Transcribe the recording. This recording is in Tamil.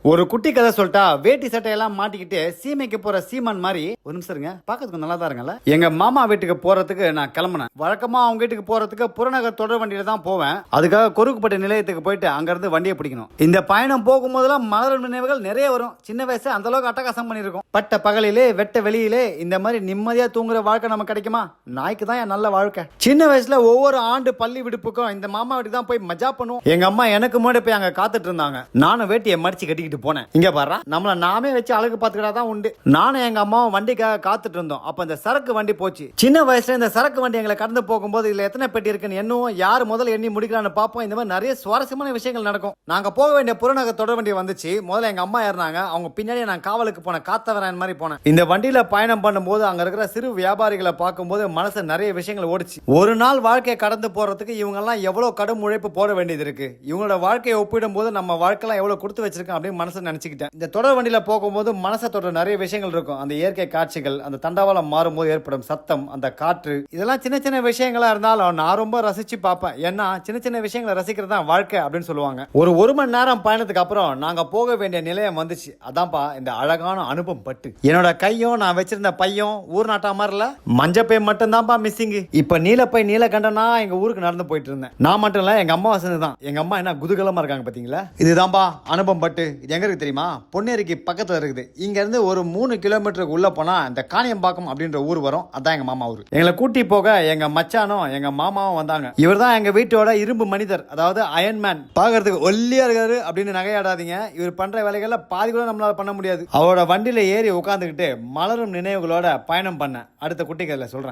ஒரு குட்டி கதை சொல்லிட்டா வேட்டி சட்டையெல்லாம் மாட்டிக்கிட்டு சீமைக்கு போற சீமான் மாதிரி ஒரு நிமிஷம் இருங்க, பாக்கிறதுக்கு நல்லா தான் இருங்கல்ல. எங்க மாமா வீட்டுக்கு போறதுக்கு நான் கிளம்புனேன். வழக்கமா அவங்க வீட்டுக்கு போறதுக்கு புறநகர் தொடர் வண்டியில தான் போவேன். அதுக்காக கொருக்குப்பட்ட நிலையத்துக்கு போயிட்டு அங்க இருந்து வண்டியை பிடிக்கணும். இந்த பயணம் போகும்போதெல்லாம் மலர் நினைவுகள் நிறைய வரும். சின்ன வயசு அந்த அளவுக்கு அட்டகாசம் பண்ணிருக்கும். பட்ட பகலிலே வெட்ட வெளியிலே இந்த மாதிரி நிம்மதியா தூங்குற வாழ்க்கை நமக்கு கிடைக்குமா? நாய்க்கு தான் என் நல்ல வாழ்க்கை. சின்ன வயசுல ஒவ்வொரு ஆண்டு பள்ளி விடுப்புக்கும் இந்த மாமா வீட்டுக்கு தான் போய் மஜா பண்ணுவோம். எங்க அம்மா எனக்கு முன்னாடி போய் அங்க காத்துட்டு இருந்தாங்க. நானும் வேட்டியை மடிச்சு கட்டிக்கிட்டு போனேன். இங்க பாரு, நம்மள நாமே வச்சு அழகு பார்த்துக்கிட்டா தான் உண்டு. நானும் எங்க அம்மாவும் வண்டிக்காக காத்துட்டு இருந்தோம். அப்ப இந்த சரக்கு வண்டி போச்சு. சின்ன வயசுல இந்த சரக்கு வண்டி எங்களை கடந்து போகும்போது இதுல எத்தனை பெட்டி இருக்குன்னு என்னும் யார் முதல்ல எண்ணி முடிக்கலான்னு பார்ப்போம். இந்த மாதிரி நிறைய சுவாரஸ்யமான விஷயங்கள் நடக்கும். நாங்க போக வேண்டிய புறநகர் தொடர் வண்டி வந்துச்சு. முதல்ல எங்க அம்மா ஏறினாங்க. அவங்க பின்னாடி நான் காவலுக்கு போன காத்தவரன் மாதிரி போனேன். இந்த வண்டியில பயணம் பண்ணும்போது அங்க இருக்கிற சிறு வியாபாரிகளை பார்க்கும்போது மனசு நிறைய விஷயங்கள் ஓடிச்சு. ஒரு நாள் வாழ்க்கையை கடந்து போறதுக்கு இவங்க எல்லாம் எவ்வளவு கடும் உழைப்பு போட வேண்டியது இருக்கு. இவங்களோட வாழ்க்கையை ஒப்பிடும் போது நம்ம வாழ்க்கையெல்லாம் எவ்வளவு கொடுத்து வச்சிருக்கோம் அப்படின்னு மனசு நினைச்சுக்கிட்டேன். இந்த தொடர் வண்டியில போகும்போது மனசை தொட்ட நிறைய விஷயங்கள் இருக்கும். அந்த இயற்கை காட்சிகள், அந்த தண்டவாளம் மாறும்போது ஏற்படும் சத்தம், அந்த காற்று, இதெல்லாம் சின்ன சின்ன விஷயங்களா இருந்தாலும் நான் ரொம்ப ரசிச்சு பார்ப்பேன். ஏன்னா சின்ன சின்ன விஷயங்களை ரசிக்கிறது தான் வாழ்க்கை அப்படின்னு சொல்லுவாங்க. ஒரு மணி நேரம் பயணத்துக்கு அப்புறம் நாங்க போக வேண்டிய நிலையம் வந்துச்சு. அதான்ப்பா இந்த அழகான அனுபவம் பட்டு. என்னோட கையும் நான் வச்சிருந்த பையும் ஊர் நாட்டா மாதிரில மஞ்சப்பை மட்டும் தான்ப்பா மிஸ்ஸிங். இப்ப நீலப்பை நீலகண்டனா எங்க ஊருக்கு நடந்து போயிட்டு இருந்தேன். நான் மட்டும் இல்ல, எங்க அம்மா வசதி தான். எங்க அம்மா என்ன குதூகலமா இருக்காங்க பாத்தீங்களா? இதுதான்ப்பா அனுபவம் பட்டு. இது எங்க இருக்கு தெரியுமா? பொன்னேரிக்கு பக்கத்துல இருக்குது. இங்க இருந்து ஒரு 3 கிலோமீட்டருக்கு உள்ள போனா இந்த காணியம்பாக்கம் அப்படின்ற ஊர் வரும். அதான் எங்க மாமா ஊர். எங்களை கூட்டி போக எங்க மச்சானும் எங்க மாமாவும் வந்தாங்க. இவர் தான் எங்க வீட்டோட இரும்பு மனிதர், அதாவது அயன்மேன். பாக்குறதுக்கு ஒல்லியா இருக்காரு அப்படின்னு நகையாடாதீங்க. இவர் பண்ற வேலைகள்ல பாதி கூட நம்மளால பண்ண முடியாது. அவரோட வண்டியில ஏறி உட்காந்துக்கிட்டு மலரும் நினைவுகளோட பயணம் பண்ண அடுத்த குட்டி கதையில சொல்றேன்.